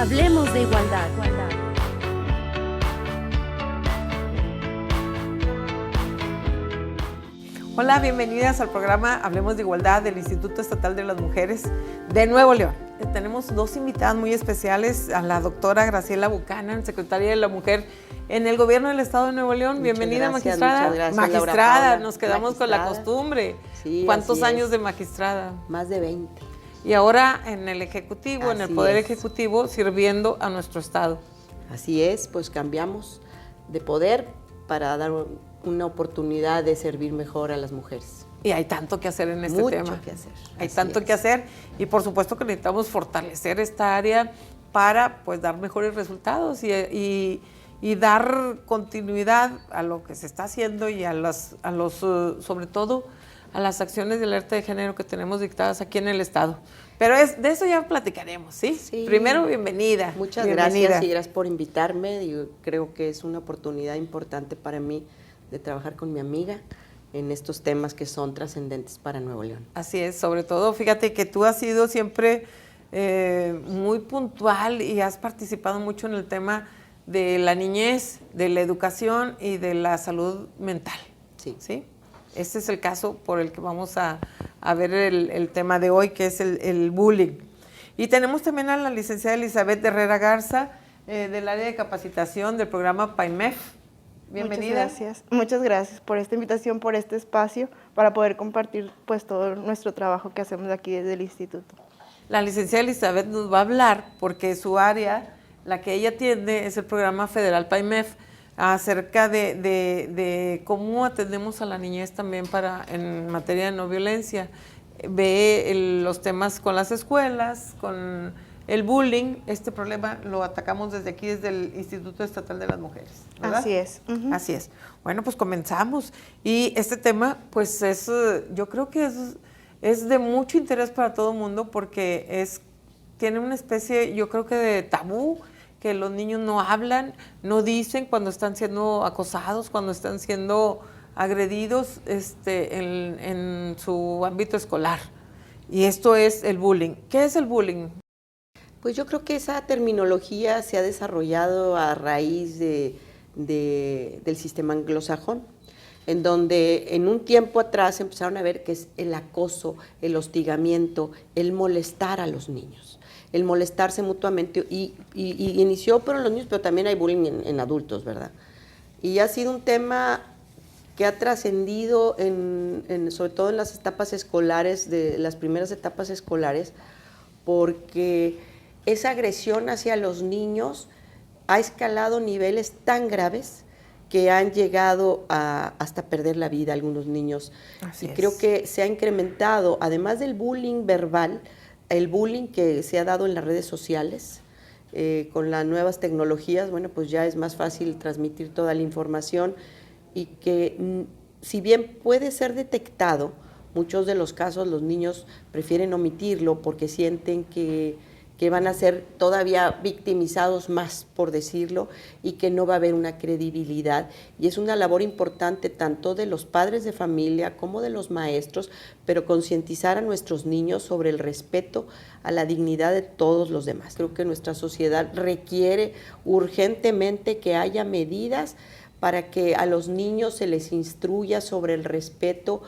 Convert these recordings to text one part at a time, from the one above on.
Hablemos de igualdad. Hola, bienvenidas al programa Hablemos de Igualdad del Instituto Estatal de las Mujeres de Nuevo León. Tenemos dos invitadas muy especiales, a la doctora Graciela Buchanan, secretaria de la Mujer en el Gobierno del Estado de Nuevo León. Bienvenida, magistrada. Muchas gracias, magistrada, Laura nos quedamos con la costumbre. Sí, ¿Cuántos años de magistrada? Más de 20. Y ahora en el Ejecutivo, en el Poder Ejecutivo, sirviendo a nuestro Estado. Así es, pues cambiamos de poder para dar una oportunidad de servir mejor a las mujeres. Y hay tanto que hacer en este tema. Mucho que hacer. Hay tanto que hacer y por supuesto que necesitamos fortalecer esta área para pues dar mejores resultados y dar continuidad a lo que se está haciendo y sobre todo a las acciones de alerta de género que tenemos dictadas aquí en el Estado. Pero de eso ya platicaremos, ¿sí? Sí. Primero, bienvenida. Muchas bienvenida. Gracias y gracias por invitarme. Yo creo que es una oportunidad importante para mí de trabajar con mi amiga en estos temas que son trascendentes para Nuevo León. Así es, sobre todo, fíjate que tú has sido siempre muy puntual y has participado mucho en el tema de la niñez, de la educación y de la salud mental. Sí. ¿Sí? Este es el caso por el que vamos a ver el tema de hoy, que es el bullying. Y tenemos también a la licenciada Elizabeth Herrera Garza, del área de capacitación del programa PAIMEF. Bienvenida. Muchas gracias por esta invitación, por este espacio, para poder compartir pues todo nuestro trabajo que hacemos aquí desde el instituto. La licenciada Elizabeth nos va a hablar, porque su área, la que ella atiende, es el programa federal PAIMEF, acerca de cómo atendemos a la niñez también en materia de no violencia. Ve los temas con las escuelas, con el bullying. Este problema lo atacamos desde aquí, desde el Instituto Estatal de las Mujeres, ¿verdad? Así es. Uh-huh. Así es. Bueno, pues comenzamos. Y este tema, pues yo creo que es de mucho interés para todo el mundo, porque tiene una especie, yo creo que de tabú, que los niños no hablan, no dicen cuando están siendo acosados, cuando están siendo agredidos en su ámbito escolar. Y esto es el bullying. ¿Qué es el bullying? Pues yo creo que esa terminología se ha desarrollado a raíz del sistema anglosajón, en donde en un tiempo atrás empezaron a ver que es el acoso, el hostigamiento, el molestar a los niños, el molestarse mutuamente, y inició por los niños, pero también hay bullying en adultos, ¿verdad? Y ha sido un tema que ha trascendido sobre todo en las etapas escolares, de las primeras etapas escolares, porque esa agresión hacia los niños ha escalado niveles tan graves que han llegado hasta perder la vida algunos niños. Así es. Creo que se ha incrementado, además del bullying verbal, el bullying que se ha dado en las redes sociales. Con las nuevas tecnologías, bueno, pues ya es más fácil transmitir toda la información, y que si bien puede ser detectado, muchos de los casos los niños prefieren omitirlo porque sienten que van a ser todavía victimizados más, por decirlo, y que no va a haber una credibilidad. Y es una labor importante tanto de los padres de familia como de los maestros, pero concientizar a nuestros niños sobre el respeto a la dignidad de todos los demás. Creo que nuestra sociedad requiere urgentemente que haya medidas para que a los niños se les instruya sobre el respeto,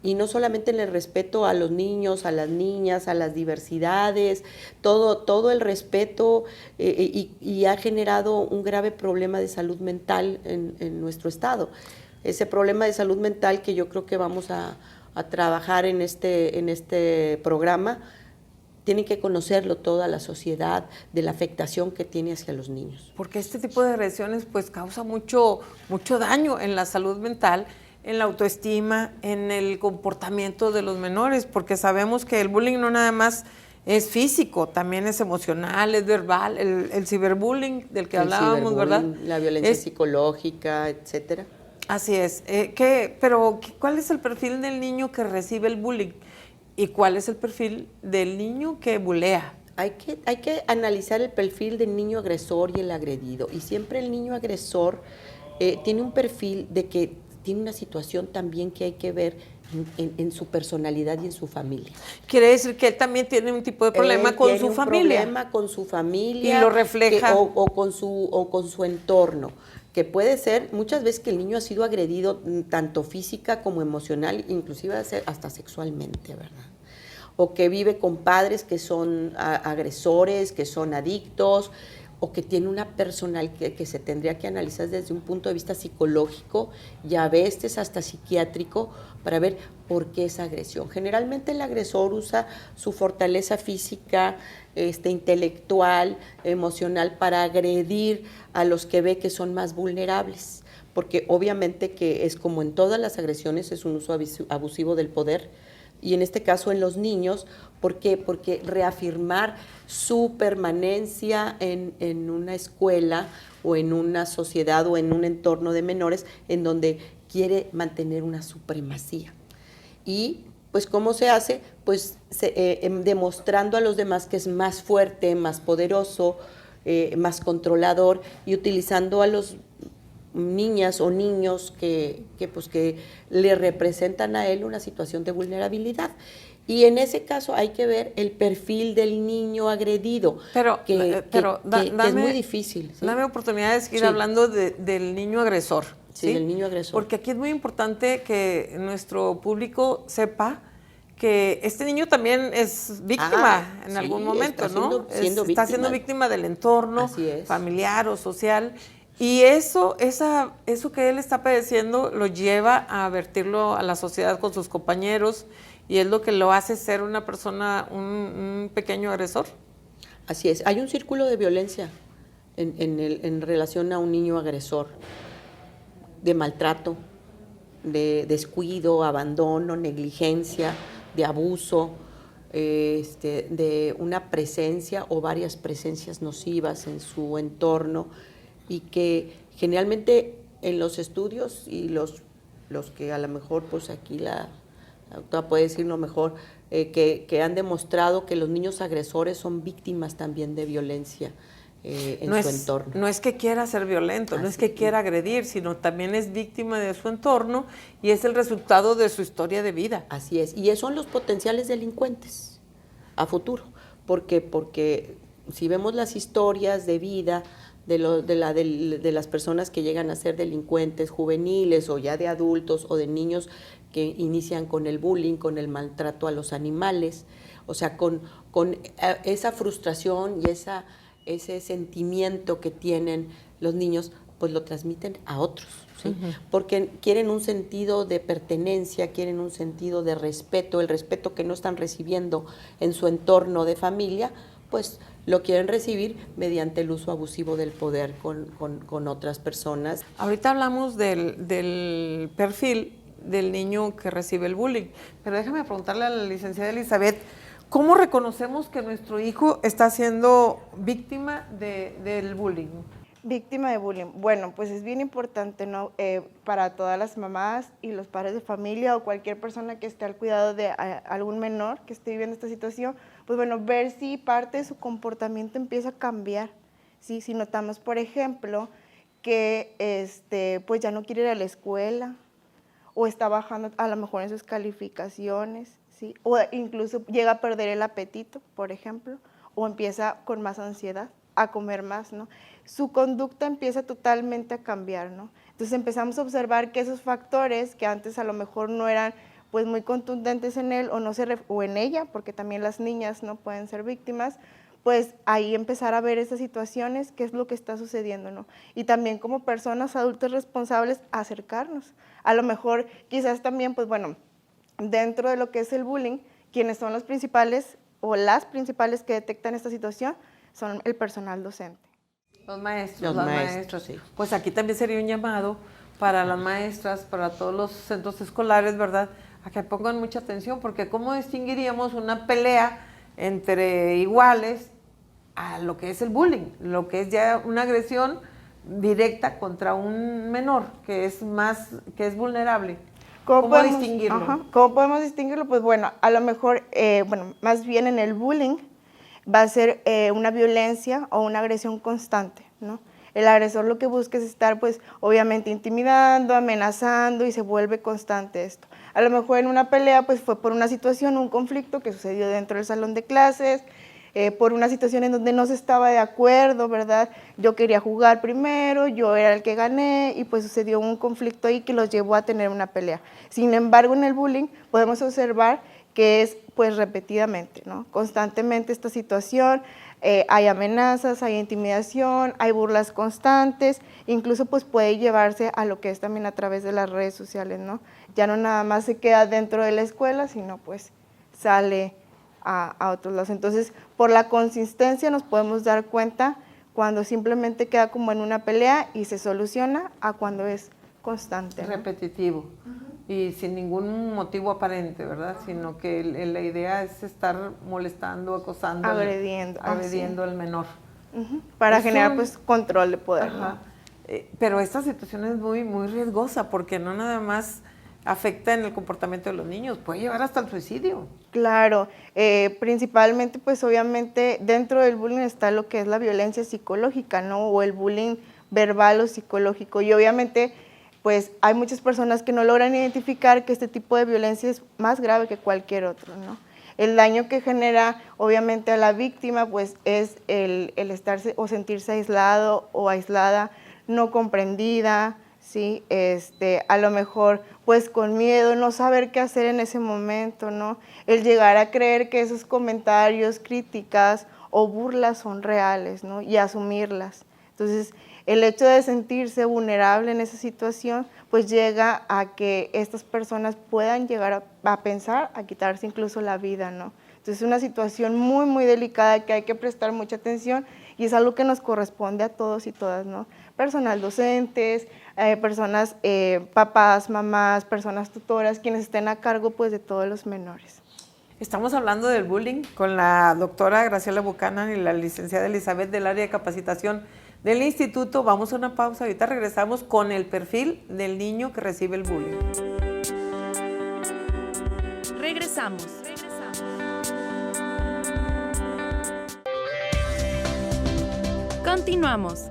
y no solamente en el respeto a los niños, a las niñas, a las diversidades, todo el respeto, y ha generado un grave problema de salud mental en nuestro estado. Ese problema de salud mental que yo creo que vamos a trabajar en este programa, tiene que conocerlo toda la sociedad, de la afectación que tiene hacia los niños. Porque este tipo de agresiones pues causa mucho daño en la salud mental, en la autoestima, en el comportamiento de los menores, porque sabemos que el bullying no nada más es físico, también es emocional, es verbal, el ciberbullying del que hablábamos, ¿verdad? La violencia psicológica, etcétera. Así es. Pero ¿cuál es el perfil del niño que recibe el bullying? ¿Y cuál es el perfil del niño que bulea? Hay que analizar el perfil del niño agresor y el agredido. Y siempre el niño agresor tiene un perfil de que tiene una situación también que hay que ver en su personalidad y en su familia. Quiere decir que él también tiene un tipo de problema con su familia. Problema con su familia. Y lo refleja. O con su entorno. Que puede ser muchas veces que el niño ha sido agredido tanto física como emocional, inclusive hasta sexualmente, ¿verdad? O que vive con padres que son agresores, que son adictos, o que tiene una personalidad que se tendría que analizar desde un punto de vista psicológico y a veces hasta psiquiátrico para ver por qué esa agresión. Generalmente el agresor usa su fortaleza física, intelectual, emocional para agredir a los que ve que son más vulnerables, porque obviamente que es como en todas las agresiones, es un uso abusivo del poder. Y en este caso en los niños, ¿por qué? Porque reafirmar su permanencia en una escuela o en una sociedad o en un entorno de menores en donde quiere mantener una supremacía. Y pues ¿cómo se hace? Pues demostrando a los demás que es más fuerte, más poderoso, más controlador y utilizando a los niñas o niños que le representan a él una situación de vulnerabilidad. Y en ese caso hay que ver el perfil del niño agredido, que es muy difícil. ¿Sí? Dame oportunidad de seguir hablando del niño agresor. Sí, del niño agresor. Porque aquí es muy importante que nuestro público sepa que este niño también es víctima en algún momento, ¿no? Está siendo víctima del entorno familiar o social. Y eso que él está padeciendo lo lleva a vertirlo a la sociedad con sus compañeros y es lo que lo hace ser una persona, un pequeño agresor. Así es. Hay un círculo de violencia en relación a un niño agresor, de maltrato, de descuido, abandono, negligencia, de abuso, de una presencia o varias presencias nocivas en su entorno, y que generalmente en los estudios y los que a lo mejor pues aquí la doctora puede decirlo mejor, que han demostrado que los niños agresores son víctimas también de violencia en su entorno. No es que quiera ser violento, no es que quiera agredir, sino también es víctima de su entorno y es el resultado de su historia de vida. Así es, y son los potenciales delincuentes a futuro, porque si vemos las historias de vida de las personas que llegan a ser delincuentes juveniles o ya de adultos o de niños que inician con el bullying, con el maltrato a los animales, o sea, con esa frustración y ese sentimiento que tienen los niños, pues lo transmiten a otros, ¿sí? Uh-huh. Porque quieren un sentido de pertenencia, quieren un sentido de respeto, el respeto que no están recibiendo en su entorno de familia, pues lo quieren recibir mediante el uso abusivo del poder con otras personas. Ahorita hablamos del perfil del niño que recibe el bullying, pero déjame preguntarle a la licenciada Elizabeth, ¿cómo reconocemos que nuestro hijo está siendo víctima del bullying? Víctima de bullying. Bueno, pues es bien importante, ¿no? Para todas las mamás y los padres de familia o cualquier persona que esté al cuidado de algún menor que esté viviendo esta situación, pues bueno, ver si parte de su comportamiento empieza a cambiar, ¿sí? Si notamos, por ejemplo, que pues ya no quiere ir a la escuela o está bajando a lo mejor en sus calificaciones, ¿sí? O incluso llega a perder el apetito, por ejemplo, o empieza con más ansiedad a comer más, ¿no? Su conducta empieza totalmente a cambiar, ¿no? Entonces empezamos a observar que esos factores que antes a lo mejor no eran pues muy contundentes en él o en ella, porque también las niñas no pueden ser víctimas, pues ahí empezar a ver esas situaciones, qué es lo que está sucediendo, ¿no? Y también como personas adultas responsables acercarnos. A lo mejor quizás también, pues bueno, dentro de lo que es el bullying, quienes son los principales o las principales que detectan esta situación son el personal docente. Los maestros, las maestras. Sí. Pues aquí también sería un llamado para las maestras, para todos los centros escolares, ¿verdad?, a que pongan mucha atención, porque ¿cómo distinguiríamos una pelea entre iguales a lo que es el bullying, lo que es ya una agresión directa contra un menor que es vulnerable? ¿Cómo distinguirlo? Ajá, ¿cómo podemos distinguirlo? Pues bueno, a lo mejor, más bien en el bullying va a ser una violencia o una agresión constante, ¿no? El agresor lo que busca es estar, pues, obviamente intimidando, amenazando y se vuelve constante esto. A lo mejor en una pelea pues fue por una situación, un conflicto que sucedió dentro del salón de clases, por una situación en donde no se estaba de acuerdo, ¿verdad? Yo quería jugar primero, yo era el que gané y pues sucedió un conflicto ahí que los llevó a tener una pelea. Sin embargo, en el bullying podemos observar que es pues repetidamente, ¿no? Constantemente esta situación, hay amenazas, hay intimidación, hay burlas constantes, incluso pues puede llevarse a lo que es también a través de las redes sociales, ¿no? Ya no nada más se queda dentro de la escuela, sino pues sale a otros lados. Entonces, por la consistencia nos podemos dar cuenta cuando simplemente queda como en una pelea y se soluciona a cuando es constante, ¿no? Repetitivo. Y sin ningún motivo aparente, ¿verdad? Sino que la idea es estar molestando, acosando, agrediendo al menor. Para generar pues control de poder, ajá, ¿no? Pero esta situación es muy, muy riesgosa porque no nada más afecta en el comportamiento de los niños, puede llevar hasta el suicidio. Claro, principalmente pues obviamente dentro del bullying está lo que es la violencia psicológica, ¿no? O el bullying verbal o psicológico, y obviamente pues hay muchas personas que no logran identificar que este tipo de violencia es más grave que cualquier otro, ¿no? El daño que genera obviamente a la víctima pues es el estarse o sentirse aislado o aislada, no comprendida, ¿sí? A lo mejor pues con miedo, no saber qué hacer en ese momento, ¿no? El llegar a creer que esos comentarios, críticas o burlas son reales, ¿no? Y asumirlas. Entonces, el hecho de sentirse vulnerable en esa situación, pues llega a que estas personas puedan llegar a pensar, a quitarse incluso la vida, ¿no? Entonces es una situación muy, muy delicada que hay que prestar mucha atención y es algo que nos corresponde a todos y todas, ¿no? Personal docentes, personas, papás, mamás, personas tutoras, quienes estén a cargo pues de todos los menores. Estamos hablando del bullying con la doctora Graciela Buchanan y la licenciada Elizabeth del área de capacitación del instituto. Vamos a una pausa, ahorita regresamos con el perfil del niño que recibe el bullying. Regresamos. Continuamos.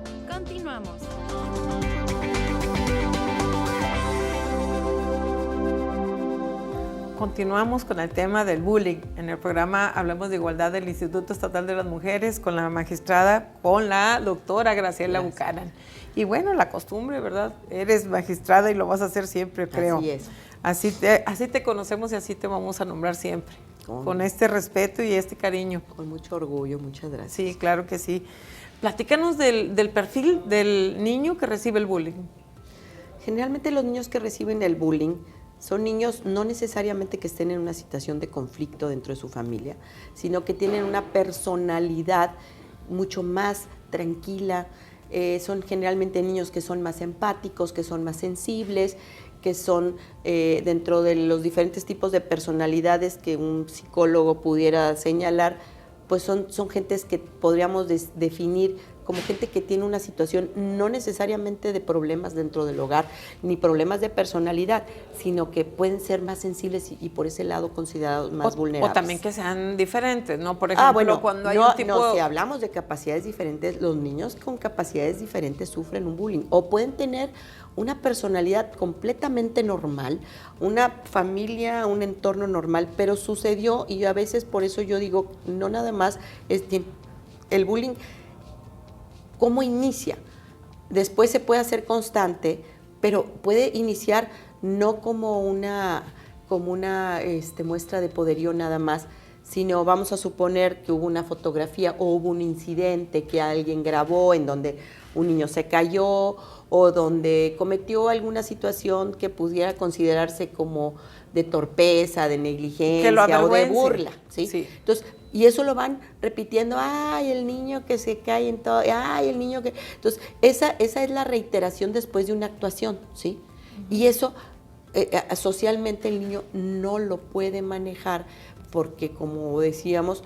Continuamos con el tema del bullying. En el programa Hablamos de Igualdad del Instituto Estatal de las Mujeres con la magistrada, con la doctora Graciela Buchanan. Y bueno, la costumbre, ¿verdad? Eres magistrada y lo vas a hacer siempre, creo. Así es. Así te conocemos y así te vamos a nombrar siempre. Con este respeto y este cariño. Con mucho orgullo, muchas gracias. Sí, claro que sí. Platícanos del perfil del niño que recibe el bullying. Generalmente los niños que reciben el bullying son niños no necesariamente que estén en una situación de conflicto dentro de su familia, sino que tienen una personalidad mucho más tranquila. Son generalmente niños que son más empáticos, que son más sensibles, que son dentro de los diferentes tipos de personalidades que un psicólogo pudiera señalar, pues son gentes que podríamos definir como gente que tiene una situación no necesariamente de problemas dentro del hogar, ni problemas de personalidad, sino que pueden ser más sensibles y por ese lado considerados más vulnerables. O también que sean diferentes, ¿no? Por ejemplo, cuando hay un tipo... No, si hablamos de capacidades diferentes, los niños con capacidades diferentes sufren un bullying o pueden tener una personalidad completamente normal, una familia, un entorno normal, pero sucedió, y a veces por eso yo digo, no nada más es el bullying. ¿Cómo inicia? Después se puede hacer constante, pero puede iniciar no como una muestra de poderío nada más, sino vamos a suponer que hubo una fotografía o hubo un incidente que alguien grabó en donde un niño se cayó o donde cometió alguna situación que pudiera considerarse como de torpeza, de negligencia o de burla, ¿sí? Sí. Entonces, y eso lo van repitiendo, ay, el niño que se cae en todo, ay, el niño que... Entonces, esa es la reiteración después de una actuación, ¿sí? Y eso, socialmente el niño no lo puede manejar porque, como decíamos,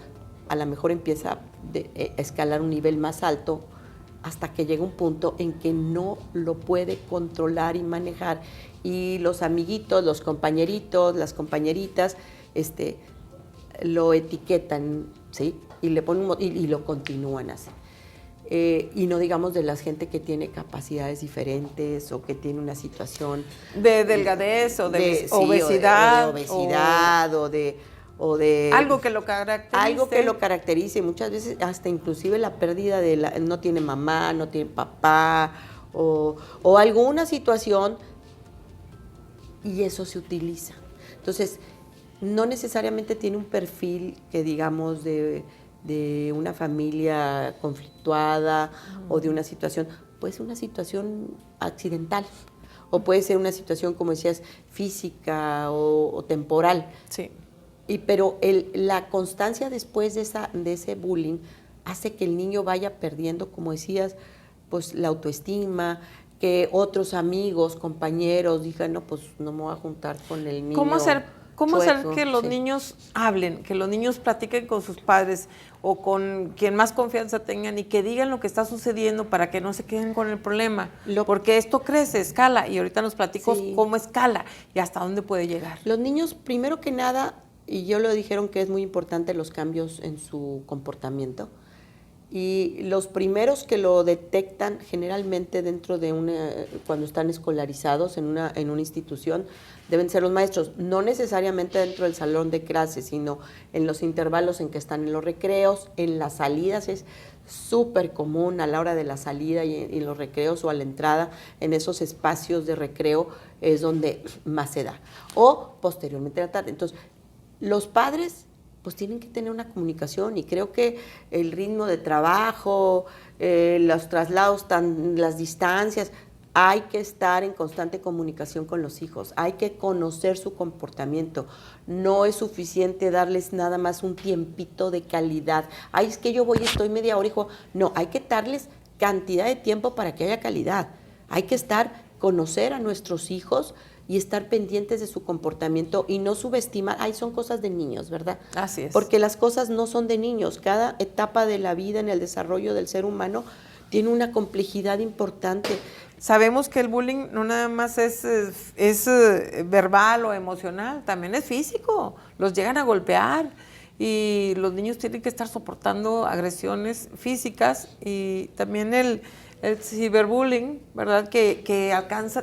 a lo mejor empieza a escalar un nivel más alto hasta que llega un punto en que no lo puede controlar y manejar. Y los amiguitos, los compañeritos, las compañeritas, lo etiquetan, ¿sí? Y le ponen y lo continúan así. y no digamos de la gente que tiene capacidades diferentes o que tiene una situación de delgadez o de sí, obesidad. o de obesidad o de algo que lo caracterice. Algo que lo caracterice, muchas veces hasta inclusive la pérdida no tiene mamá, no tiene papá o alguna situación, y eso se utiliza. Entonces, no necesariamente tiene un perfil que digamos de una familia conflictuada o de una situación, puede ser una situación accidental o puede ser una situación, como decías, física o temporal. Sí. Pero la constancia después de ese bullying hace que el niño vaya perdiendo, como decías, pues la autoestima, que otros amigos, compañeros digan, no, pues no me voy a juntar con el niño. ¿Cómo hacer que los sí. niños hablen, que los niños platiquen con sus padres o con quien más confianza tengan y que digan lo que está sucediendo para que no se queden con el problema? Porque esto crece, escala, y ahorita nos platicó cómo escala y hasta dónde puede llegar. Los niños, primero que nada, y yo lo dijeron que es muy importante los cambios en su comportamiento, y los primeros que lo detectan generalmente dentro de cuando están escolarizados en una institución, deben ser los maestros, no necesariamente dentro del salón de clases, sino en los intervalos en que están en los recreos, en las salidas. Es súper común a la hora de la salida y en los recreos o a la entrada, en esos espacios de recreo es donde más se da, o posteriormente a la tarde. Entonces, los padres pues tienen que tener una comunicación, y creo que el ritmo de trabajo, los traslados, las distancias, hay que estar en constante comunicación con los hijos, hay que conocer su comportamiento. No es suficiente darles nada más un tiempito de calidad. Ay, es que yo voy y estoy media hora, hijo. No, hay que darles cantidad de tiempo para que haya calidad. Hay que conocer a nuestros hijos y estar pendientes de su comportamiento y no subestimar, son cosas de niños, ¿verdad? Así es. Porque las cosas no son de niños. Cada etapa de la vida en el desarrollo del ser humano tiene una complejidad importante. Sabemos que el bullying no nada más es verbal o emocional, también es físico. Los llegan a golpear y los niños tienen que estar soportando agresiones físicas, y también el ciberbullying, ¿verdad? Que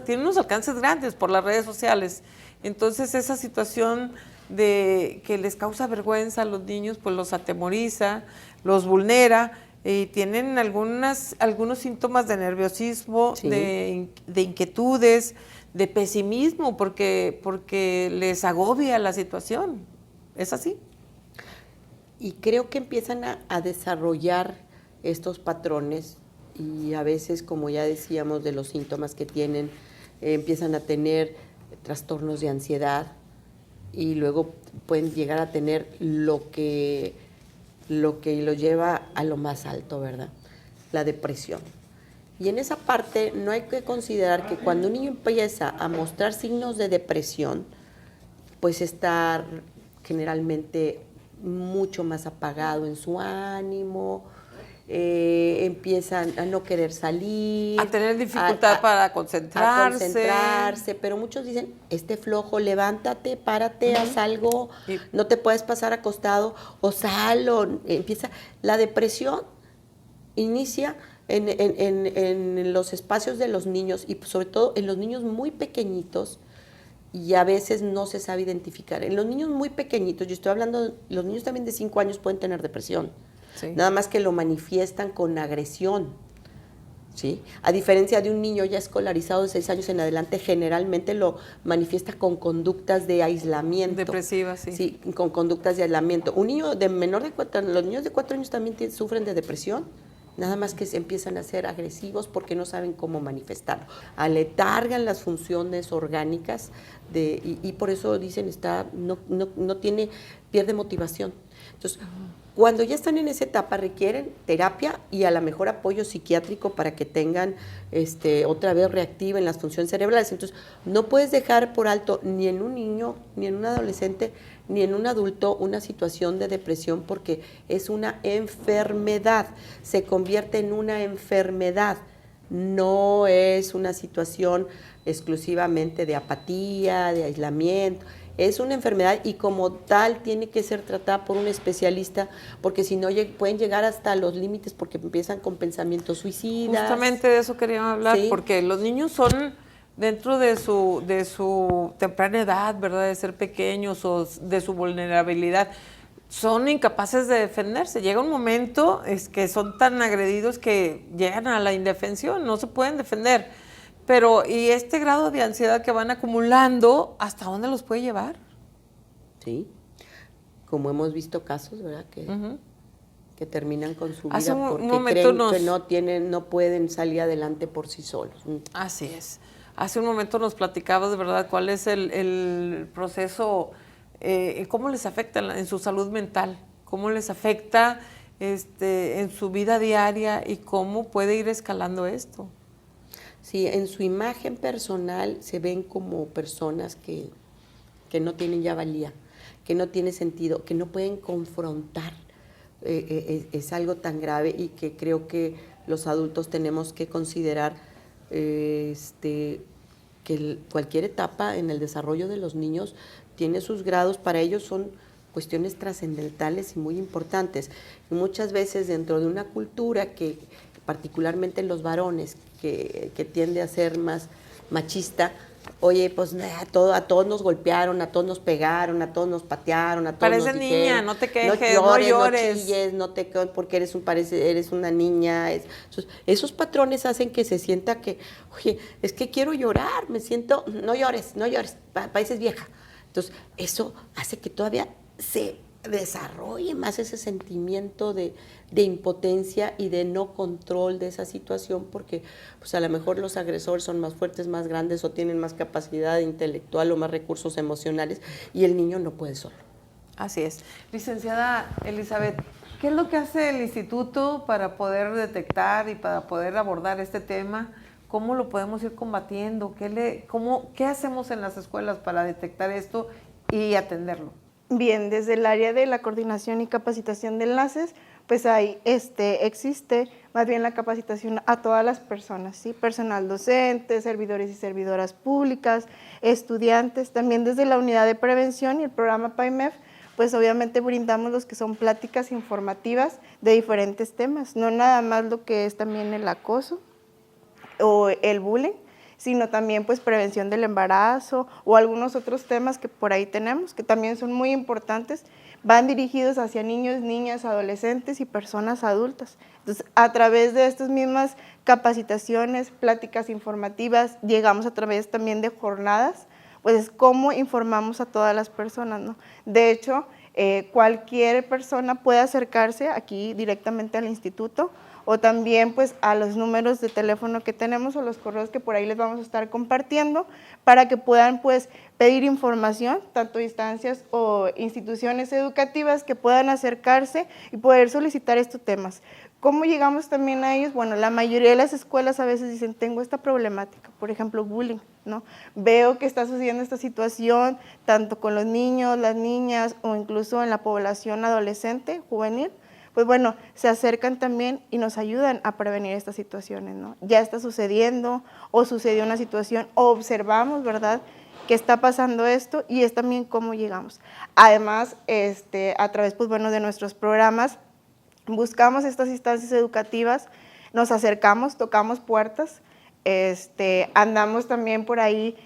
tiene unos alcances grandes por las redes sociales. Entonces, esa situación de que les causa vergüenza a los niños, pues los atemoriza, los vulnera, y tienen algunos síntomas de nerviosismo, sí, de inquietudes, de pesimismo, porque les agobia la situación. ¿Es así? Y creo que empiezan a desarrollar estos patrones, y a veces, como ya decíamos, de los síntomas que tienen, empiezan a tener trastornos de ansiedad, y luego pueden llegar a tener lo que lo lleva a lo más alto, ¿verdad? La depresión. Y en esa parte no hay que considerar que cuando un niño empieza a mostrar signos de depresión, pues está generalmente mucho más apagado en su ánimo, empiezan a no querer salir, a tener dificultad para concentrarse. Pero muchos dicen, flojo, levántate, párate, haz algo, no te puedes pasar acostado, o sal, empieza. La depresión inicia en los espacios de los niños, y sobre todo en los niños muy pequeñitos, y a veces no se sabe identificar. En los niños muy pequeñitos, yo estoy hablando, los niños también de 5 años pueden tener depresión. Sí. Nada más que lo manifiestan con agresión, ¿sí? A diferencia de un niño ya escolarizado de 6 años en adelante, generalmente lo manifiesta con conductas de aislamiento. Depresivas, sí. Sí, con conductas de aislamiento. Un niño de menor de 4 años, los niños de 4 años también sufren de depresión, nada más que se empiezan a ser agresivos porque no saben cómo manifestarlo. Aletargan las funciones orgánicas y por eso dicen pierde motivación. Entonces, cuando ya están en esa etapa requieren terapia y a lo mejor apoyo psiquiátrico para que tengan otra vez reactiven las funciones cerebrales. Entonces, no puedes dejar por alto ni en un niño, ni en un adolescente, ni en un adulto una situación de depresión, porque es una enfermedad, se convierte en una enfermedad, no es una situación exclusivamente de apatía, de aislamiento, es una enfermedad y como tal tiene que ser tratada por un especialista, porque si no pueden llegar hasta los límites porque empiezan con pensamientos suicidas. Justamente de eso quería hablar, Sí. porque los niños son dentro de su temprana edad, ¿verdad? De ser pequeños o de su vulnerabilidad, son incapaces de defenderse. Llega un momento que son tan agredidos que llegan a la indefensión, no se pueden defender. Pero, ¿y este grado de ansiedad que van acumulando, hasta dónde los puede llevar? Sí, como hemos visto casos, ¿verdad? Que terminan con su Hace vida un porque momento creen que no pueden salir adelante por sí solos. Así es. Hace un momento nos platicabas de verdad cuál es el proceso, cómo les afecta en su salud mental, cómo les afecta en su vida diaria y cómo puede ir escalando esto. Sí, en su imagen personal se ven como personas que no tienen ya valía, que no tiene sentido, que no pueden confrontar. Es algo tan grave y que creo que los adultos tenemos que considerar que cualquier etapa en el desarrollo de los niños tiene sus grados, para ellos son cuestiones trascendentales y muy importantes. Y muchas veces dentro de una cultura que, particularmente en los varones, que tiende a ser más machista, oye, pues a todos nos golpearon, a todos nos pegaron, a todos nos patearon, a todos Parece nos dijeron, niña, no te quejes, no llores. no chilles, no te porque eres una niña. Esos patrones hacen que se sienta que, oye, es que quiero llorar, me siento, no llores, pareces vieja. Entonces, eso hace que todavía se desarrolle más ese sentimiento de impotencia y de no control de esa situación, porque pues a lo mejor los agresores son más fuertes, más grandes o tienen más capacidad intelectual o más recursos emocionales y el niño no puede solo. Así es. Licenciada Elizabeth, ¿qué es lo que hace el instituto para poder detectar y para poder abordar este tema? ¿Cómo lo podemos ir combatiendo? ¿Qué hacemos en las escuelas para detectar esto y atenderlo? Bien, desde el área de la coordinación y capacitación de enlaces, pues ahí existe más bien la capacitación a todas las personas, ¿sí? Personal docente, servidores y servidoras públicas, estudiantes, también desde la unidad de prevención y el programa PAIMEF, pues obviamente brindamos los que son pláticas informativas de diferentes temas, no nada más lo que es también el acoso o el bullying, sino también pues prevención del embarazo o algunos otros temas que por ahí tenemos, que también son muy importantes, van dirigidos hacia niños, niñas, adolescentes y personas adultas. Entonces, a través de estas mismas capacitaciones, pláticas informativas, llegamos a través también de jornadas, pues es cómo informamos a todas las personas, ¿no? De hecho, cualquier persona puede acercarse aquí directamente al instituto, o también pues a los números de teléfono que tenemos o los correos que por ahí les vamos a estar compartiendo para que puedan pues pedir información, tanto instancias o instituciones educativas que puedan acercarse y poder solicitar estos temas. ¿Cómo llegamos también a ellos? Bueno, la mayoría de las escuelas a veces dicen, tengo esta problemática, por ejemplo, bullying, ¿no? Veo que está sucediendo esta situación tanto con los niños, las niñas o incluso en la población adolescente, juvenil. Pues bueno, se acercan también y nos ayudan a prevenir estas situaciones, ¿no? Ya está sucediendo o sucedió una situación o observamos, ¿verdad?, que está pasando esto y es también cómo llegamos. Además, a través, pues bueno, de nuestros programas, buscamos estas instancias educativas, nos acercamos, tocamos puertas, andamos también por ahí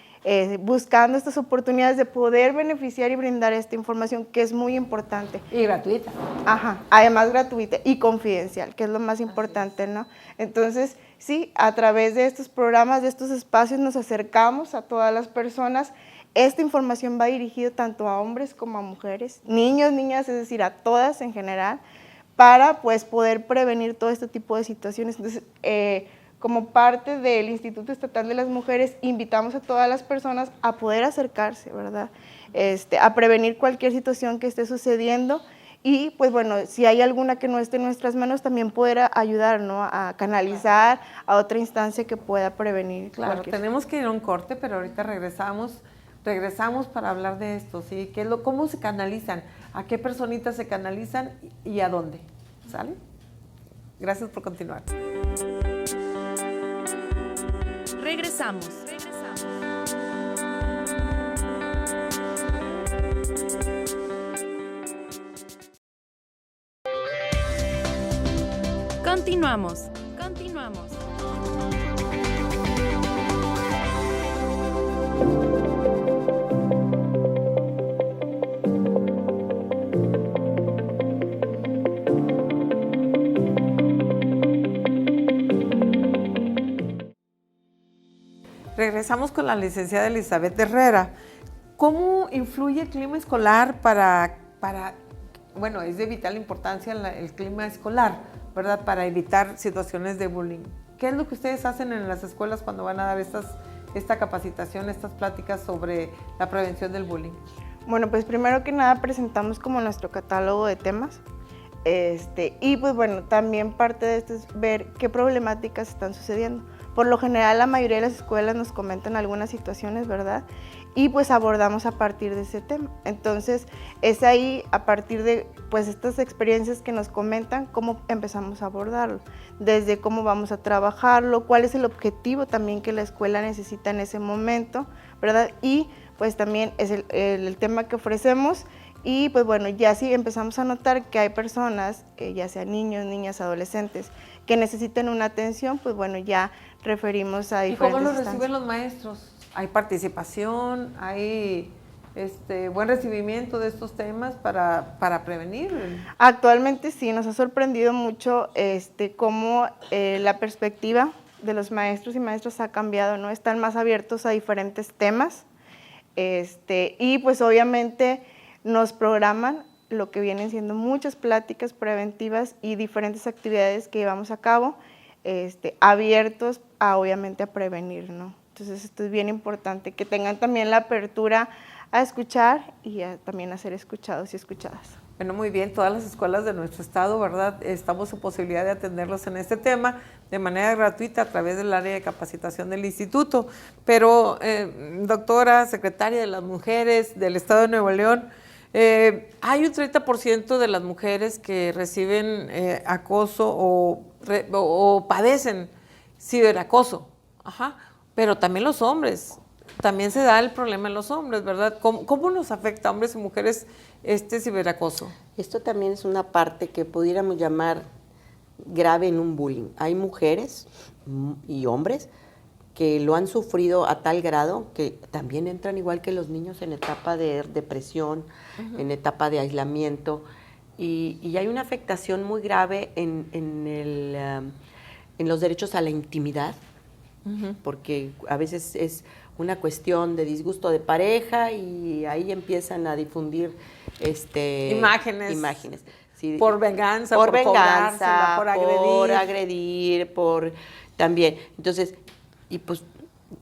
buscando estas oportunidades de poder beneficiar y brindar esta información que es muy importante. Y gratuita. Ajá, además gratuita y confidencial, que es lo más importante, ¿no? Entonces, sí, a través de estos programas, de estos espacios, nos acercamos a todas las personas. Esta información va dirigida tanto a hombres como a mujeres, niños, niñas, es decir, a todas en general, para pues poder prevenir todo este tipo de situaciones. Entonces, como parte del Instituto Estatal de las Mujeres, invitamos a todas las personas a poder acercarse, ¿verdad? A prevenir cualquier situación que esté sucediendo y, pues bueno, si hay alguna que no esté en nuestras manos, también poder ayudar, ¿no? A canalizar a otra instancia que pueda prevenir. Claro, tenemos que ir a un corte, pero ahorita regresamos para hablar de esto, ¿sí? ¿Cómo se canalizan? ¿A qué personitas se canalizan y a dónde? ¿Sale? Gracias por continuar. Regresamos. Continuamos. Continuamos. Regresamos con la licenciada Elizabeth Herrera. ¿Cómo influye el clima escolar bueno, es de vital importancia el clima escolar, ¿verdad? Para evitar situaciones de bullying. ¿Qué es lo que ustedes hacen en las escuelas cuando van a dar esta capacitación, estas pláticas sobre la prevención del bullying? Bueno, pues primero que nada presentamos como nuestro catálogo de temas. Y pues bueno, también parte de esto es ver qué problemáticas están sucediendo. Por lo general, la mayoría de las escuelas nos comentan algunas situaciones, ¿verdad? Y pues abordamos a partir de ese tema. Entonces, es ahí, a partir de pues estas experiencias que nos comentan, cómo empezamos a abordarlo. Desde cómo vamos a trabajarlo, cuál es el objetivo también que la escuela necesita en ese momento, ¿verdad? Y pues también es el tema que ofrecemos. Y pues bueno, ya sí empezamos a notar que hay personas, ya sean niños, niñas, adolescentes, que necesitan una atención, pues bueno, ya referimos a diferentes ¿Y cómo lo instancias. reciben los maestros? ¿Hay participación? ¿Hay buen recibimiento de estos temas para prevenir? Actualmente sí, nos ha sorprendido mucho cómo la perspectiva de los maestros y maestras ha cambiado, ¿no? Están más abiertos a diferentes temas y pues obviamente nos programan lo que vienen siendo muchas pláticas preventivas y diferentes actividades que llevamos a cabo, abiertos obviamente a prevenir, ¿no? Entonces esto es bien importante, que tengan también la apertura a escuchar y también a ser escuchados y escuchadas. Bueno, muy bien, todas las escuelas de nuestro estado, ¿verdad? Estamos en posibilidad de atenderlos en este tema de manera gratuita a través del área de capacitación del instituto. Pero, doctora, secretaria de las mujeres del estado de Nuevo León, hay un 30% de las mujeres que reciben acoso o padecen ciberacoso, pero también los hombres, también se da el problema en los hombres, ¿verdad? ¿Cómo nos afecta a hombres y mujeres este ciberacoso? Esto también es una parte que pudiéramos llamar grave en un bullying. Hay mujeres y hombres que lo han sufrido a tal grado que también entran igual que los niños en etapa de depresión, en etapa de aislamiento, y hay una afectación muy grave en los derechos a la intimidad, porque a veces es una cuestión de disgusto de pareja y ahí empiezan a difundir imágenes. Sí, por venganza, por agredir, también. Entonces, y pues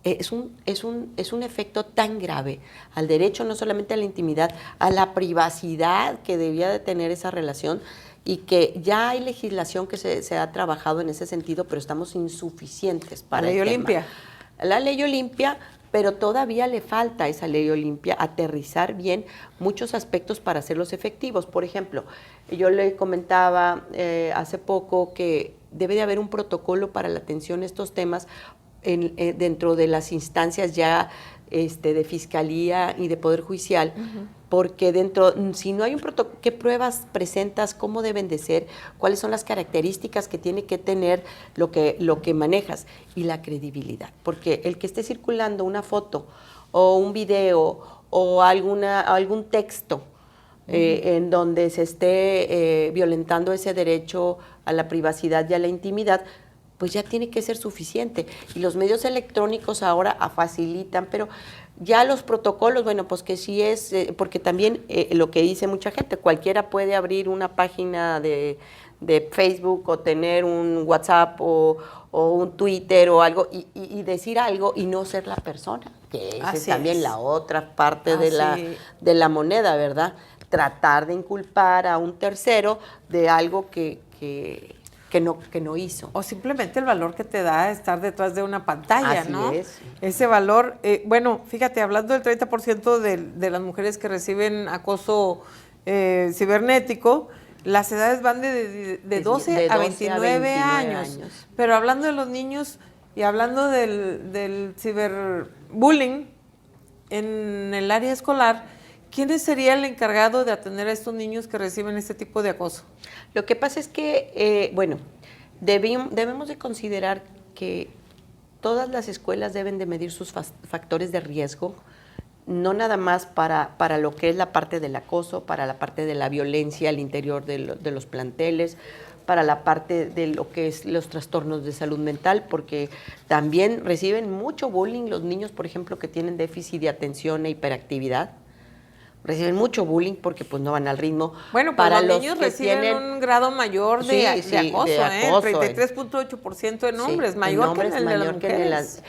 es un efecto tan grave al derecho, no solamente a la intimidad, a la privacidad que debía de tener esa relación, y que ya hay legislación que se ha trabajado en ese sentido, pero estamos insuficientes para el tema. La ley Olimpia. La ley Olimpia, pero todavía le falta a esa ley Olimpia aterrizar bien muchos aspectos para hacerlos efectivos. Por ejemplo, yo le comentaba hace poco que debe de haber un protocolo para la atención a estos temas dentro de las instancias ya de fiscalía y de poder judicial, porque si no hay un protocolo, ¿qué pruebas presentas? ¿Cómo deben de ser? ¿Cuáles son las características que tiene que tener lo que manejas? Y la credibilidad, porque el que esté circulando una foto o un video o algún texto en donde se esté violentando ese derecho a la privacidad y a la intimidad, pues ya tiene que ser suficiente. Y los medios electrónicos ahora facilitan, pero ya los protocolos, bueno, pues que sí es, porque también lo que dice mucha gente, cualquiera puede abrir una página de Facebook o tener un WhatsApp o un Twitter o algo y decir algo y no ser la persona, que esa es también la otra parte de la moneda, ¿verdad? Tratar de inculpar a un tercero de algo que no hizo. O simplemente el valor que te da estar detrás de una pantalla, Así ¿no? es. Ese valor, bueno, fíjate, hablando del 30% de las mujeres que reciben acoso cibernético, las edades van de 12 a 29 años. Pero hablando de los niños y hablando del ciberbullying en el área escolar, ¿quién sería el encargado de atender a estos niños que reciben este tipo de acoso? Lo que pasa es que, Debemos de considerar que todas las escuelas deben de medir sus factores de riesgo, no nada más para lo que es la parte del acoso, para la parte de la violencia al interior de los planteles, para la parte de lo que es los trastornos de salud mental, porque también reciben mucho bullying los niños, por ejemplo, que tienen déficit de atención e hiperactividad. Reciben mucho bullying porque pues no van al ritmo. Bueno, pues los niños reciben un grado mayor de acoso, 33.8% en hombres, mayor que en el de las mujeres.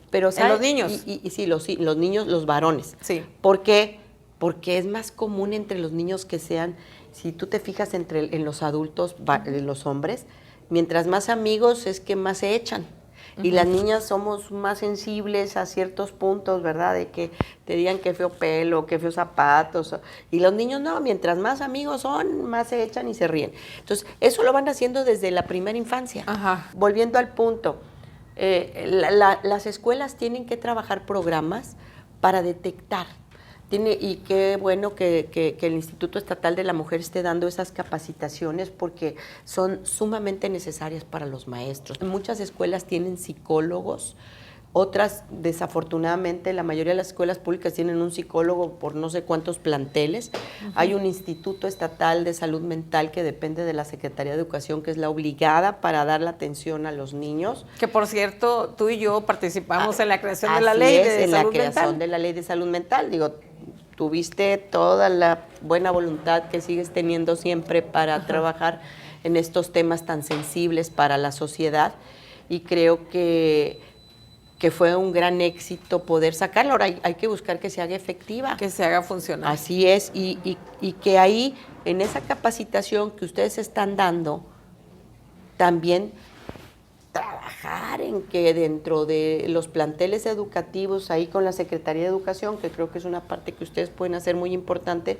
Pero, ¿en los niños? Sí, los niños, los varones. Sí. ¿Por qué? Porque es más común entre los niños que sean, si tú te fijas en los adultos, en los hombres, mientras más amigos es que más se echan. Y las niñas somos más sensibles a ciertos puntos, ¿verdad? De que te digan qué feo pelo, qué feos zapatos. Y los niños no, mientras más amigos son, más se echan y se ríen. Entonces, eso lo van haciendo desde la primera infancia. Ajá. Volviendo al punto, las escuelas tienen que trabajar programas para detectar. Y qué bueno que el Instituto Estatal de la Mujer esté dando esas capacitaciones porque son sumamente necesarias para los maestros. Muchas escuelas tienen psicólogos, otras, desafortunadamente, la mayoría de las escuelas públicas tienen un psicólogo por no sé cuántos planteles. Hay un Instituto Estatal de Salud Mental que depende de la Secretaría de Educación, que es la obligada para dar la atención a los niños. Que, por cierto, tú y yo participamos en la creación de la ley de salud mental. En la creación de la ley de salud mental. Digo, tuviste toda la buena voluntad que sigues teniendo siempre para trabajar en estos temas tan sensibles para la sociedad, y creo que fue un gran éxito poder sacarlo. Ahora hay que buscar que se haga efectiva. Que se haga funcionar. Así es, y que ahí, en esa capacitación que ustedes están dando, también trabajar en que dentro de los planteles educativos, ahí con la Secretaría de Educación, que creo que es una parte que ustedes pueden hacer muy importante,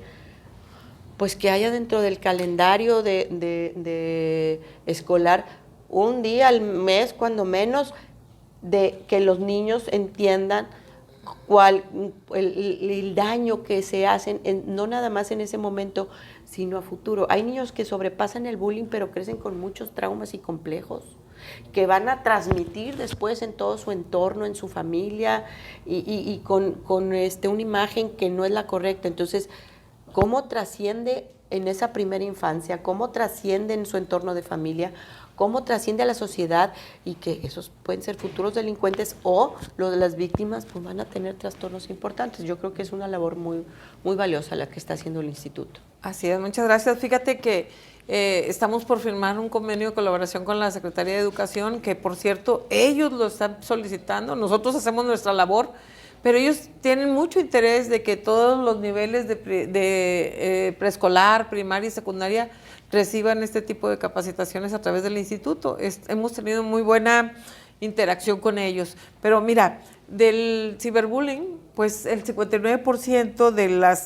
pues que haya dentro del calendario de escolar un día al mes, cuando menos, de que los niños entiendan el daño que se hacen, no nada más en ese momento, sino a futuro. Hay niños que sobrepasan el bullying, pero crecen con muchos traumas y complejos, que van a transmitir después en todo su entorno, en su familia, y con una imagen que no es la correcta. Entonces, ¿cómo trasciende en esa primera infancia? ¿Cómo trasciende en su entorno de familia? ¿Cómo trasciende a la sociedad? Y que esos pueden ser futuros delincuentes, o lo de las víctimas pues van a tener trastornos importantes. Yo creo que es una labor muy, muy valiosa la que está haciendo el instituto. Así es, muchas gracias. Fíjate que estamos por firmar un convenio de colaboración con la Secretaría de Educación, que por cierto, ellos lo están solicitando, nosotros hacemos nuestra labor, pero ellos tienen mucho interés de que todos los niveles de preescolar, primaria y secundaria reciban este tipo de capacitaciones a través del instituto. Hemos tenido muy buena interacción con ellos. Pero mira, del ciberbullying, pues el 59%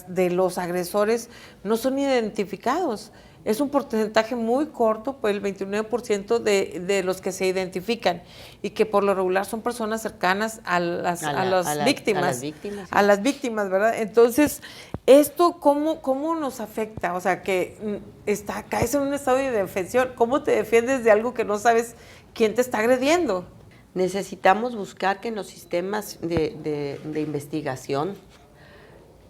de los agresores no son identificados. Es un porcentaje muy corto, pues el 29% de los que se identifican, y que por lo regular son personas cercanas a las víctimas. A las víctimas, ¿verdad? Entonces, ¿esto cómo nos afecta? O sea, que caes en un estado de indefensión. ¿Cómo te defiendes de algo que no sabes quién te está agrediendo? Necesitamos buscar que en los sistemas de investigación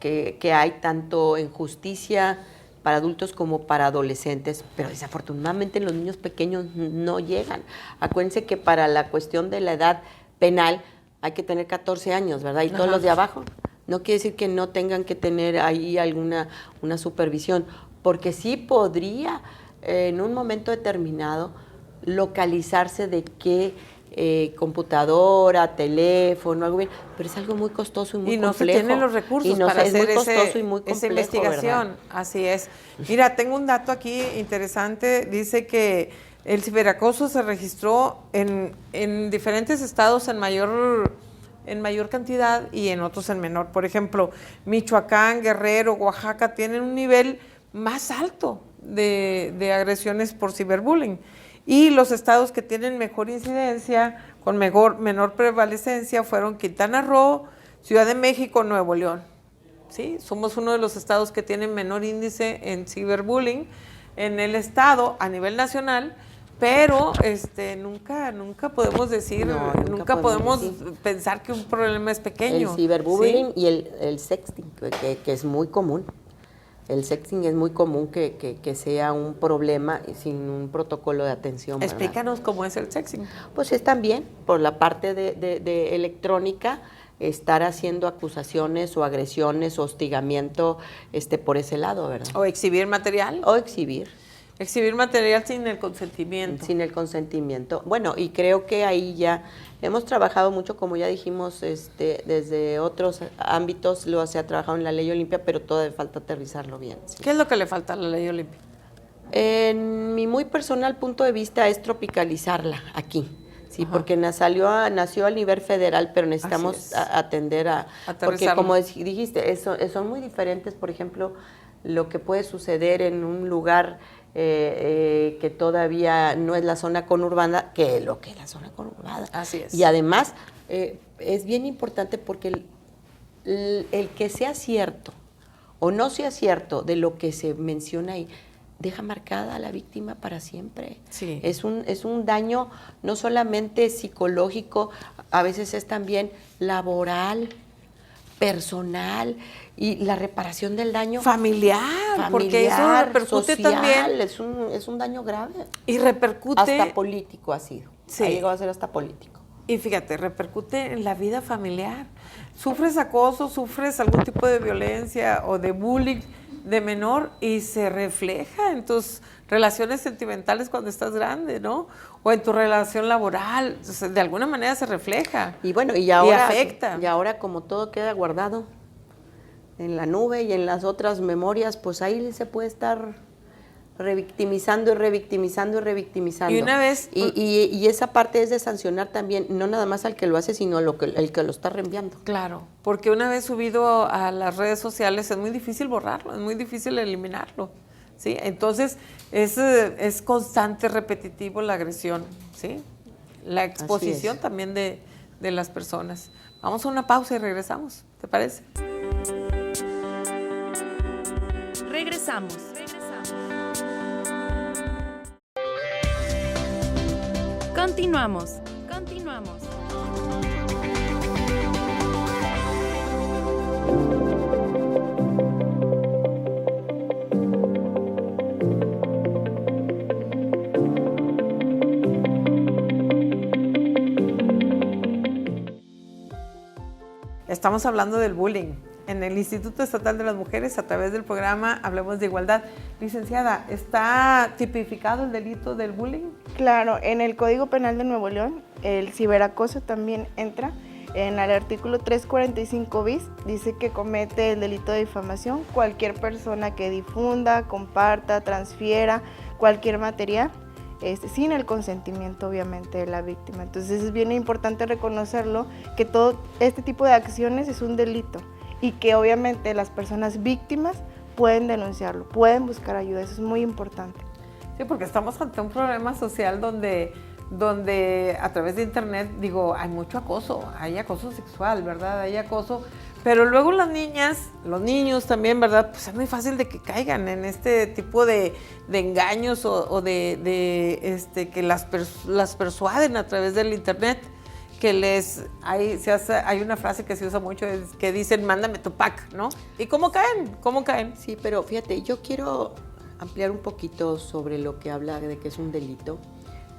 que hay, tanto en justicia para adultos como para adolescentes, pero desafortunadamente los niños pequeños no llegan. Acuérdense que para la cuestión de la edad penal hay que tener 14 años, ¿verdad? Y todos los de abajo. No quiere decir que no tengan que tener ahí una supervisión, porque sí podría en un momento determinado localizarse de qué computadora, teléfono, algo bien, pero es algo muy costoso y muy complejo. Y no se tienen los recursos para hacer esa investigación. ¿Verdad? Así es. Mira, tengo un dato aquí interesante. Dice que el ciberacoso se registró en diferentes estados en mayor cantidad y en otros en menor. Por ejemplo, Michoacán, Guerrero, Oaxaca tienen un nivel más alto de agresiones por ciberbullying. Y los estados que tienen mejor incidencia, con menor prevalecencia, fueron Quintana Roo, Ciudad de México, Nuevo León. ¿Sí? Somos uno de los estados que tienen menor índice en ciberbullying en el estado a nivel nacional, pero nunca podemos decir, No, nunca podemos pensar que un problema es pequeño. El ciberbullying ¿sí? y el sexting, que es muy común. El sexting es muy común que sea un problema sin un protocolo de atención. Explícanos cómo es el sexting. Pues es también por la parte de electrónica, estar haciendo acusaciones o agresiones o hostigamiento por ese lado, ¿verdad? O exhibir material. O exhibir. Exhibir material sin el consentimiento. Sin el consentimiento. Bueno, y creo que ahí ya hemos trabajado mucho, como ya dijimos, desde otros ámbitos, se ha trabajado en la Ley Olimpia, pero todavía falta aterrizarlo bien. ¿Sí? ¿Qué es lo que le falta a la Ley Olimpia? En mi muy personal punto de vista es tropicalizarla aquí. Sí, Ajá. porque nació a nivel federal, pero necesitamos atender porque como dijiste, son muy diferentes, por ejemplo, lo que puede suceder en un lugar que todavía no es la zona conurbada, que lo que es la zona conurbada. Así es. Y además, es bien importante porque el que sea cierto o no sea cierto de lo que se menciona ahí, deja marcada a la víctima para siempre. Sí. Es un daño no solamente psicológico, a veces es también laboral, personal, y la reparación del daño familiar, porque eso repercute social, también. es un daño grave. Y repercute. Hasta político ha sido. Sí. Ha llegado a ser hasta político. Y fíjate, repercute en la vida familiar. Sufres acoso, sufres algún tipo de violencia o de bullying de menor y se refleja en tus relaciones sentimentales cuando estás grande, ¿no? O en tu relación laboral, o sea, de alguna manera se refleja. Y bueno, y ahora afecta. Y ahora como todo queda guardado en la nube y en las otras memorias, pues ahí se puede estar revictimizando y revictimizando y revictimizando. Y una vez... Y esa parte es de sancionar también, no nada más al que lo hace, sino el que lo está reenviando. Claro, porque una vez subido a las redes sociales es muy difícil borrarlo, es muy difícil eliminarlo, ¿sí? Entonces es constante, repetitivo la agresión, ¿sí? La exposición también de las personas. Vamos a una pausa y regresamos, ¿te parece? Regresamos. Continuamos. Estamos hablando del bullying en el Instituto Estatal de las Mujeres a través del programa Hablemos de Igualdad. Licenciada, ¿está tipificado el delito del bullying? Claro, en el Código Penal de Nuevo León, el ciberacoso también entra. En el artículo 345 bis dice que comete el delito de difamación cualquier persona que difunda, comparta, transfiera cualquier material sin el consentimiento obviamente de la víctima. Entonces es bien importante reconocerlo, que todo este tipo de acciones es un delito y que obviamente las personas víctimas pueden denunciarlo, pueden buscar ayuda, eso es muy importante. Sí, porque estamos ante un problema social donde a través de internet, hay mucho acoso, hay acoso sexual, ¿verdad? Hay acoso, pero luego las niñas, los niños también, ¿verdad? Pues es muy fácil de que caigan en este tipo de engaños o que las persuaden a través del internet, que hay una frase que se usa mucho, que dicen, mándame tu pack, ¿no? ¿Y cómo caen? Sí, pero fíjate, yo quiero ampliar un poquito sobre lo que habla de que es un delito.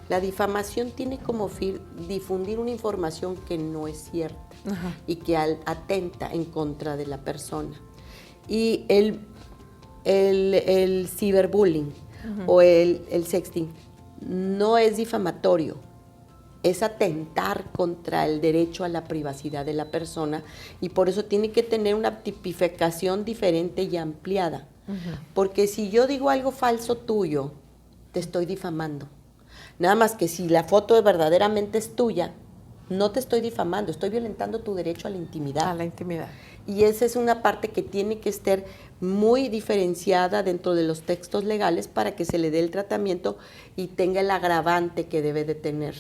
La difamación tiene como fin difundir una información que no es cierta. Ajá. Y que atenta en contra de la persona. Y el ciberbullying o el sexting no es difamatorio, es atentar contra el derecho a la privacidad de la persona, y por eso tiene que tener una tipificación diferente y ampliada. Porque si yo digo algo falso tuyo, te estoy difamando. Nada más que si la foto verdaderamente es tuya, no te estoy difamando, estoy violentando tu derecho a la intimidad. A la intimidad. Y esa es una parte que tiene que estar muy diferenciada dentro de los textos legales para que se le dé el tratamiento y tenga el agravante que debe de tener.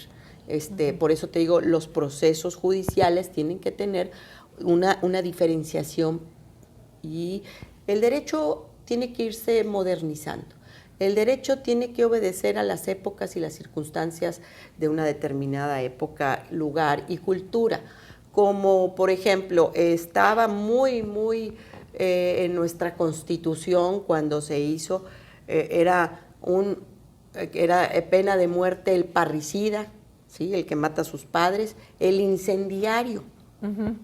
Por eso te digo, los procesos judiciales tienen que tener una diferenciación, y el derecho tiene que irse modernizando. El derecho tiene que obedecer a las épocas y las circunstancias de una determinada época, lugar y cultura. Como, por ejemplo, estaba muy en nuestra Constitución cuando se hizo, era pena de muerte el parricida, ¿sí? El que mata a sus padres, el incendiario,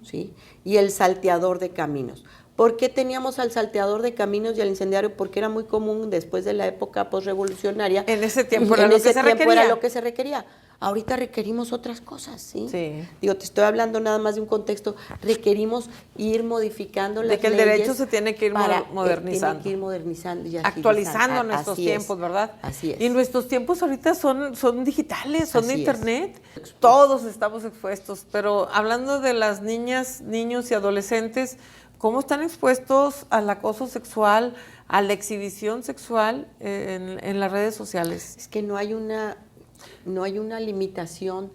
¿sí? Y el salteador de caminos. ¿Por qué teníamos al salteador de caminos y al incendiario? Porque era muy común después de la época postrevolucionaria. En ese tiempo era lo que se requería. Era lo que se requería. Ahorita requerimos otras cosas, ¿sí? Sí. Digo, te estoy hablando nada más de un contexto. Requerimos ir modificando las De que el leyes derecho se tiene que ir modernizando. Tiene que ir modernizando y actualizando nuestros tiempos, ¿verdad? Así es. Y nuestros tiempos ahorita son digitales, son de Así internet. Todos estamos expuestos, pero hablando de las niñas, niños y adolescentes, ¿cómo están expuestos al acoso sexual, a la exhibición sexual en las redes sociales? Es que no hay una limitación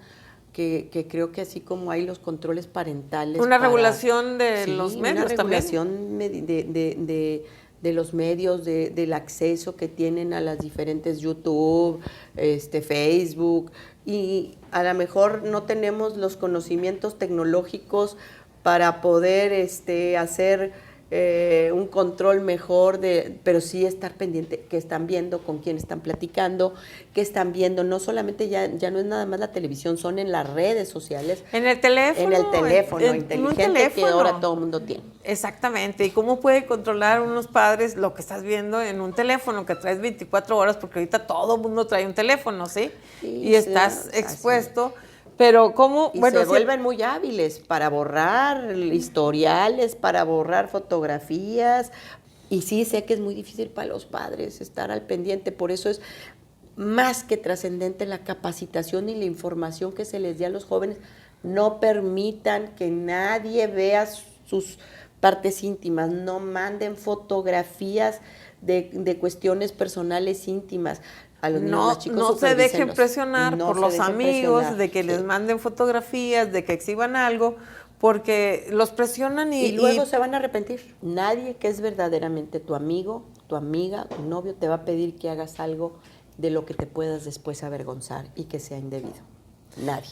que creo que así como hay los controles parentales. Una regulación de los medios una también. regulación de los medios, del acceso que tienen a las diferentes YouTube, Facebook, y a lo mejor no tenemos los conocimientos tecnológicos para poder hacer un control mejor, pero sí estar pendiente, que están viendo, con quién están platicando, que están viendo, no solamente ya no es nada más la televisión, son en las redes sociales. En el teléfono. En el teléfono en un inteligente teléfono. que ahora todo el mundo tiene. Exactamente. ¿Y cómo puede controlar unos padres lo que estás viendo en un teléfono que traes 24 horas? Porque ahorita todo el mundo trae un teléfono, ¿sí? Sí, y estás sí, expuesto. Pero ¿cómo? Y bueno, se vuelven muy hábiles para borrar historiales, para borrar fotografías. Y sí sé que es muy difícil para los padres estar al pendiente. Por eso es más que trascendente la capacitación y la información que se les dé a los jóvenes. No permitan que nadie vea sus partes íntimas. No manden fotografías de cuestiones personales íntimas. A los niños más chicos, no se dejen presionar por los amigos de que sí. les manden fotografías, de que exhiban algo, porque los presionan y luego se van a arrepentir. Nadie que es verdaderamente tu amigo, tu amiga, tu novio te va a pedir que hagas algo de lo que te puedas después avergonzar y que sea indebido. Nadie.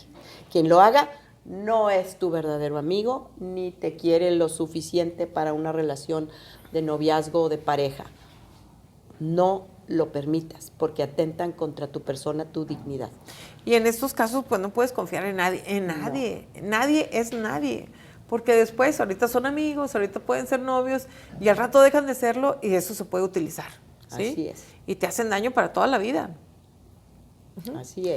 Quien lo haga no es tu verdadero amigo, ni te quiere lo suficiente para una relación de noviazgo o de pareja. No lo permitas, porque atentan contra tu persona, tu dignidad. Y en estos casos, pues no puedes confiar en nadie, Nadie es nadie, porque después, ahorita son amigos, ahorita pueden ser novios, y al rato dejan de serlo, y eso se puede utilizar, ¿sí? Así es. Y te hacen daño para toda la vida. Así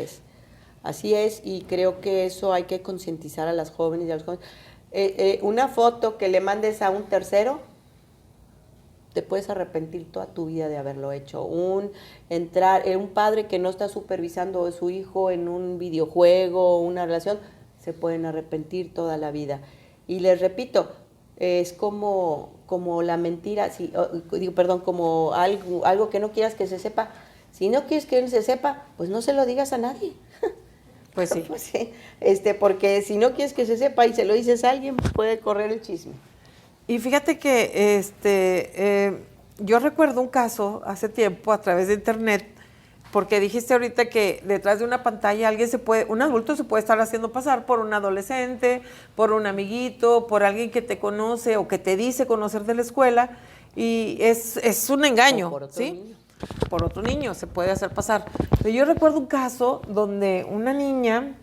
es, y creo que eso hay que concientizar a las jóvenes y a los jóvenes. Una foto que le mandes a un tercero, te puedes arrepentir toda tu vida de haberlo hecho. Un padre que no está supervisando a su hijo en un videojuego o una relación, se pueden arrepentir toda la vida. Y les repito, es como la mentira, como algo que no quieras que se sepa. Si no quieres que se sepa, pues no se lo digas a nadie. Pues sí. Pues sí, porque si no quieres que se sepa y se lo dices a alguien, puede correr el chisme. Y fíjate que yo recuerdo un caso hace tiempo a través de internet, porque dijiste ahorita que detrás de una pantalla un adulto se puede estar haciendo pasar por un adolescente, por un amiguito, por alguien que te conoce o que te dice conocer de la escuela, y es un engaño, O por otro ¿sí? niño. Por otro niño se puede hacer pasar. Pero yo recuerdo un caso donde una niña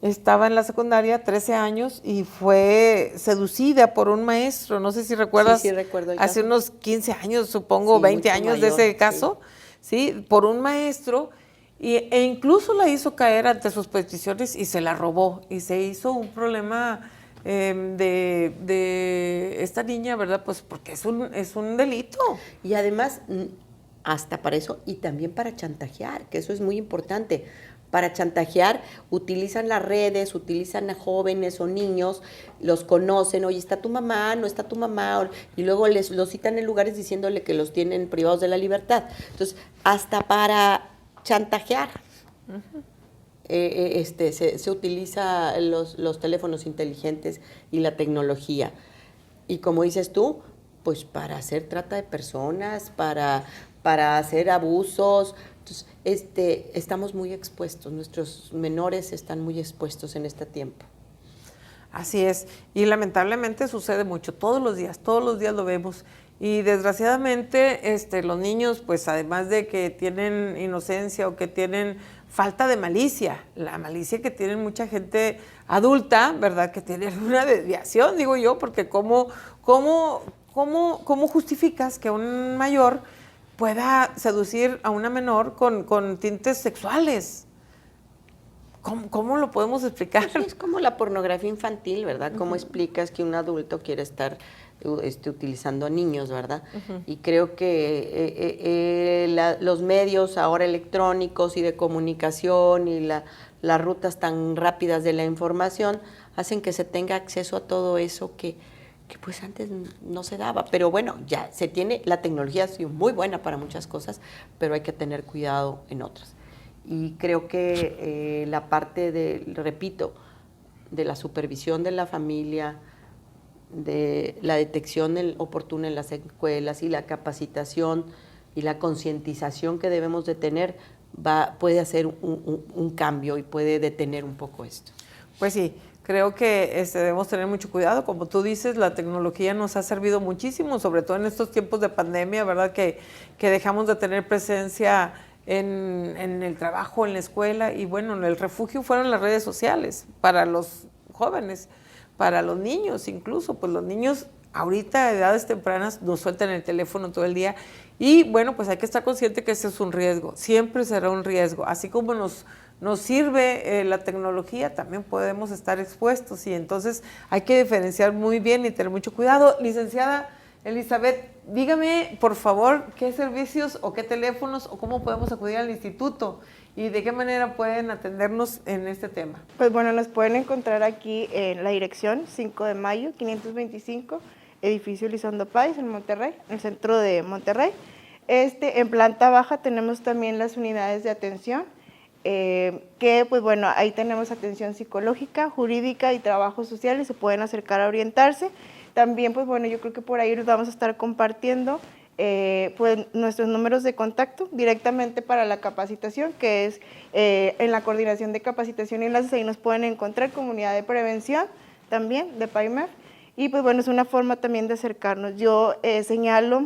estaba en la secundaria, 13 años, y fue seducida por un maestro. No sé si recuerdas. Sí, recuerdo el hace caso. unos 15 años, supongo, Sí, 20 mucho años mayor, de ese caso, ¿sí? Por un maestro, e incluso la hizo caer ante sus peticiones y se la robó. Y se hizo un problema de esta niña, ¿verdad? Pues porque es un delito. Y además, hasta para eso, y también para chantajear, que eso es muy importante. Para chantajear, utilizan las redes, utilizan a jóvenes o niños, los conocen, oye, ¿está tu mamá? ¿No está tu mamá? Y luego los citan en lugares diciéndole que los tienen privados de la libertad. Entonces, hasta para chantajear, se utiliza los teléfonos inteligentes y la tecnología. Y como dices tú, pues para hacer trata de personas, para para hacer abusos. Entonces, estamos muy expuestos, nuestros menores están muy expuestos en este tiempo. Así es, y lamentablemente sucede mucho, todos los días lo vemos. Y desgraciadamente los niños, pues además de que tienen inocencia o que tienen falta de malicia, la malicia que tienen mucha gente adulta, ¿verdad? Que tienen una desviación, digo yo, porque ¿cómo justificas que un mayor pueda seducir a una menor con tintes sexuales? ¿Cómo lo podemos explicar? Pues es como la pornografía infantil, ¿verdad? ¿Cómo explicas que un adulto quiere estar utilizando a niños, ¿verdad? Y creo que los medios ahora electrónicos y de comunicación y las rutas tan rápidas de la información hacen que se tenga acceso a todo eso que pues antes no se daba. Pero bueno, ya se tiene, la tecnología ha sido muy buena para muchas cosas, pero hay que tener cuidado en otras. Y creo que la parte repito, de la supervisión de la familia, de la detección oportuna en las escuelas y la capacitación y la concientización que debemos de tener, puede hacer un cambio y puede detener un poco esto. Pues sí, creo que debemos tener mucho cuidado. Como tú dices, la tecnología nos ha servido muchísimo, sobre todo en estos tiempos de pandemia, ¿verdad? Que dejamos de tener presencia en el trabajo, en la escuela, y bueno, el refugio fueron las redes sociales para los jóvenes, para los niños incluso, pues los niños ahorita a edades tempranas nos sueltan el teléfono todo el día y bueno, pues hay que estar consciente que ese es un riesgo, siempre será un riesgo, así como nos sirve la tecnología, también podemos estar expuestos y entonces hay que diferenciar muy bien y tener mucho cuidado. Licenciada Elizabeth, dígame por favor qué servicios o qué teléfonos o cómo podemos acudir al instituto y de qué manera pueden atendernos en este tema. Pues bueno, nos pueden encontrar aquí en la dirección 5 de mayo, 525, edificio Elizondo Páez, en Monterrey, en el centro de Monterrey. En planta baja tenemos también las unidades de atención, que pues bueno, ahí tenemos atención psicológica, jurídica y trabajo social y se pueden acercar a orientarse. También, pues bueno, yo creo que por ahí nos vamos a estar compartiendo pues nuestros números de contacto directamente para la capacitación, que es en la coordinación de capacitación y enlaces, ahí nos pueden encontrar, comunidad de prevención también, de PAIMEF, y pues bueno, es una forma también de acercarnos. Yo señalo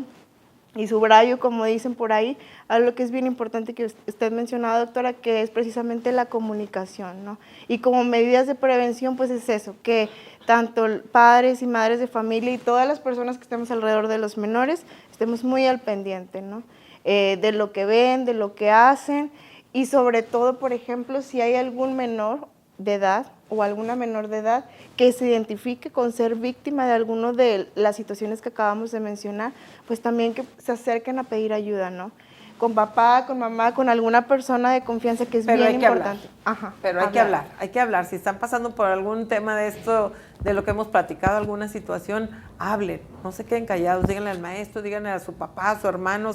y subrayo, como dicen por ahí, algo que es bien importante que usted mencionaba, doctora, que es precisamente la comunicación, ¿no? Y como medidas de prevención, pues es eso, que tanto padres y madres de familia y todas las personas que estemos alrededor de los menores, estemos muy al pendiente, ¿no? De lo que ven, de lo que hacen y sobre todo, por ejemplo, si hay algún menor de edad o alguna menor de edad que se identifique con ser víctima de alguna de las situaciones que acabamos de mencionar, pues también que se acerquen a pedir ayuda, ¿no? Con papá, con mamá, con alguna persona de confianza, que es bien importante. Ajá, pero hay que hablar. Si están pasando por algún tema de esto, de lo que hemos platicado, alguna situación, hablen, no se queden callados, díganle al maestro, díganle a su papá, a su hermano,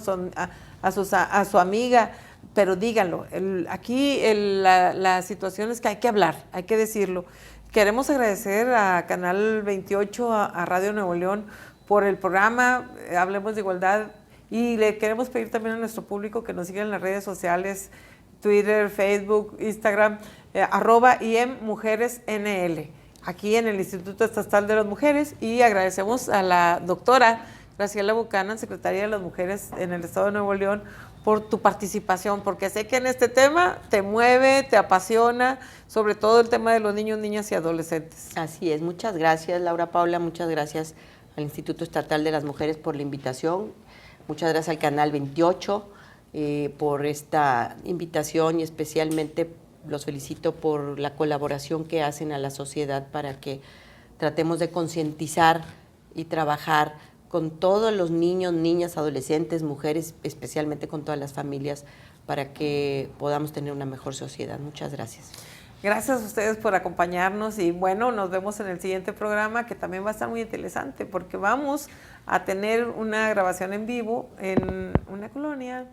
a su amiga, pero díganlo. La situación es que hay que hablar, hay que decirlo. Queremos agradecer a Canal 28, a Radio Nuevo León, por el programa Hablemos de Igualdad. Y le queremos pedir también a nuestro público que nos sigan en las redes sociales, Twitter, Facebook, Instagram, @IEMMujeresNL, aquí en el Instituto Estatal de las Mujeres. Y agradecemos a la doctora Graciela Buchanan, secretaria de las Mujeres en el Estado de Nuevo León, por tu participación, porque sé que en este tema te mueve, te apasiona, sobre todo el tema de los niños, niñas y adolescentes. Así es, muchas gracias Laura Paula, muchas gracias al Instituto Estatal de las Mujeres por la invitación. Muchas gracias al Canal 28 por esta invitación y especialmente los felicito por la colaboración que hacen a la sociedad para que tratemos de concientizar y trabajar con todos los niños, niñas, adolescentes, mujeres, especialmente con todas las familias, para que podamos tener una mejor sociedad. Muchas gracias. Gracias a ustedes por acompañarnos y bueno, nos vemos en el siguiente programa que también va a estar muy interesante porque vamos a tener una grabación en vivo en una colonia,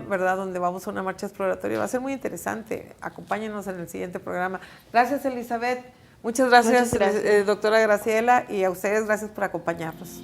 ¿verdad? Donde vamos a una marcha exploratoria. Va a ser muy interesante. Acompáñenos en el siguiente programa. Gracias, Elizabeth. Muchas gracias. Doctora Graciela, y a ustedes gracias por acompañarnos.